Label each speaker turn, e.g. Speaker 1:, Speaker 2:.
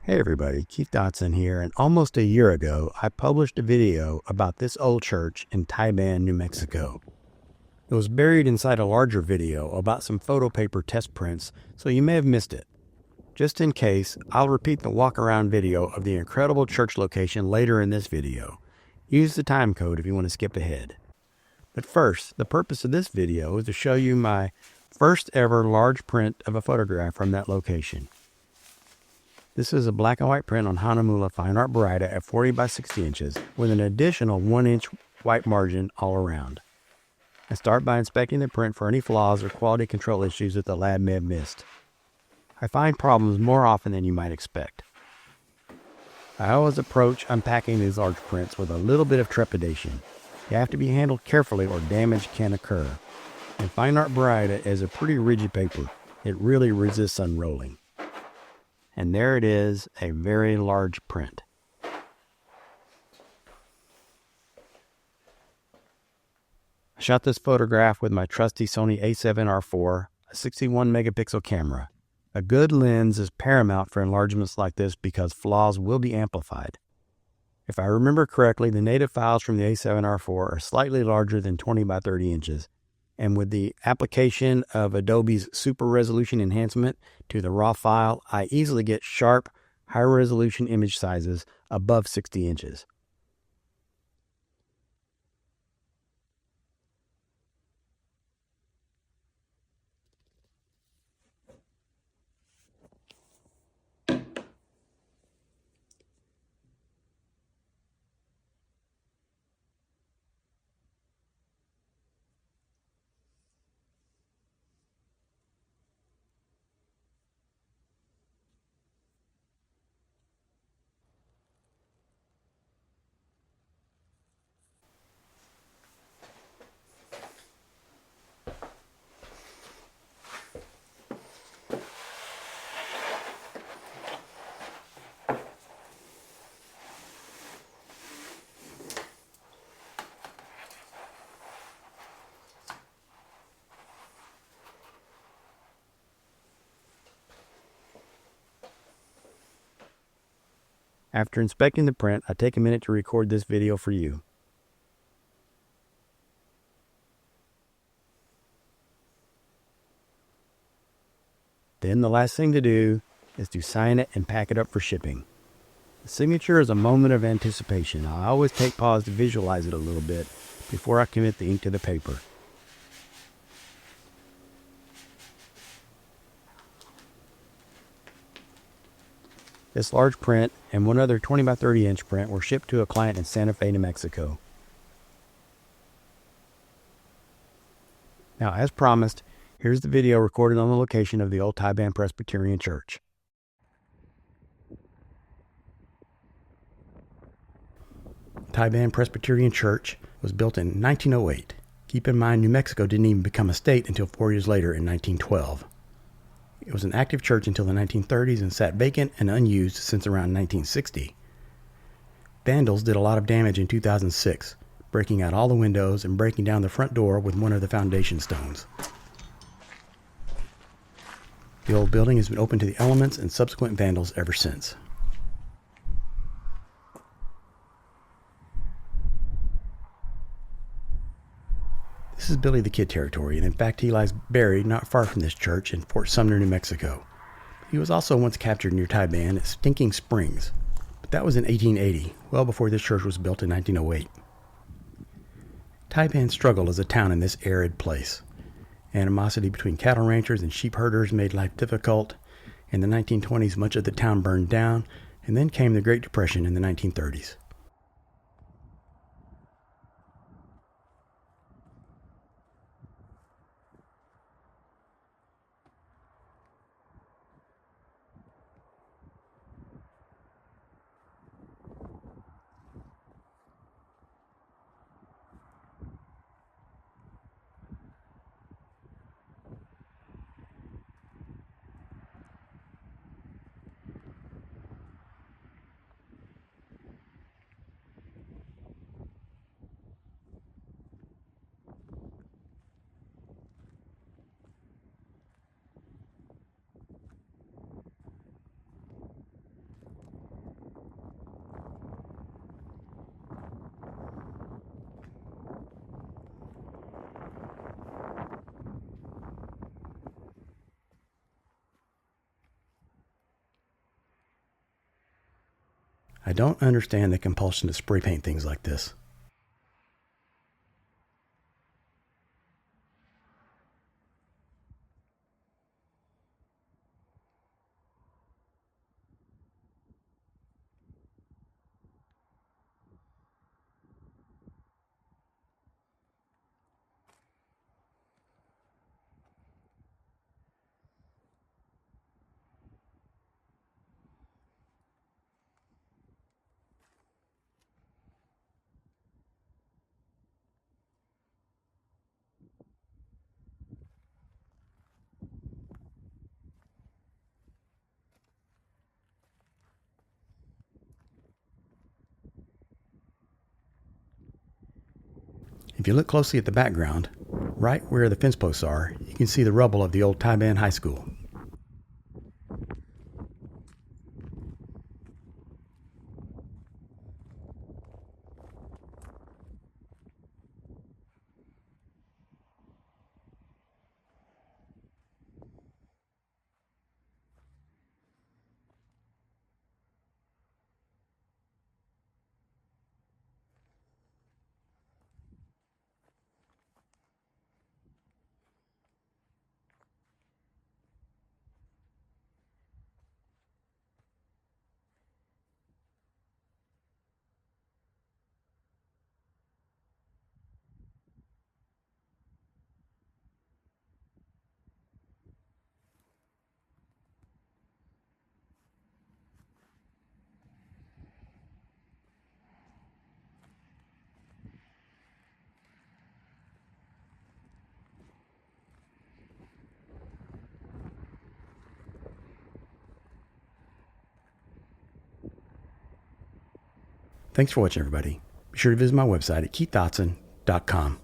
Speaker 1: Hey everybody, Keith Dotson here, and almost a year ago, I published a video about this old church in Taiban, New Mexico. It was buried inside a larger video about some photo paper test prints, so you may have missed it. Just in case, I'll repeat the walk-around video of the incredible church location later in this video. Use the time code if you want to skip ahead. But first, the purpose of this video is to show you my first ever large print of a photograph from that location. This is a black and white print on Hahnemühle fine art Baryta at 40 by 60 inches with an additional 1-inch white margin all around. I start by inspecting the print for any flaws or quality control issues that the lab may have missed. I find problems more often than you might expect. I always approach unpacking these large prints with a little bit of trepidation. You have to be handled carefully or damage can occur. And fine art Baryta is a pretty rigid paper. It really resists unrolling. And there it is, a very large print. I shot this photograph with my trusty Sony a7R4, a 61 megapixel camera. A good lens is paramount for enlargements like this because flaws will be amplified. If I remember correctly, the native files from the a7R4 are slightly larger than 20 by 30 inches. And with the application of Adobe's super resolution enhancement to the raw file, I easily get sharp, high resolution image sizes above 60 inches. After inspecting the print, I take a minute to record this video for you. Then the last thing to do is to sign it and pack it up for shipping. The signature is a moment of anticipation. I always take pause to visualize it a little bit before I commit the ink to the paper. This large print and one other 20 by 30 inch print were shipped to a client in Santa Fe, New Mexico. Now, as promised, here's the video recorded on the location of the old Taiban Presbyterian Church. Taiban Presbyterian Church was built in 1908. Keep in mind, New Mexico didn't even become a state until 4 years later in 1912. It was an active church until the 1930s and sat vacant and unused since around 1960. Vandals did a lot of damage in 2006, breaking out all the windows and breaking down the front door with one of the foundation stones. The old building has been open to the elements and subsequent vandals ever since. This is Billy the Kid territory, and in fact he lies buried not far from this church in Fort Sumner, New Mexico. He was also once captured near Taiban at Stinking Springs, but that was in 1880, well before this church was built in 1908. Taiban struggled as a town in this arid place. Animosity between cattle ranchers and sheep herders made life difficult. In the 1920s, much of the town burned down, and then came the Great Depression in the 1930s. I don't understand the compulsion to spray paint things like this. If you look closely at the background, right where the fence posts are, you can see the rubble of the old Taiban High School. Thanks for watching, everybody. Be sure to visit my website at keithdotson.com.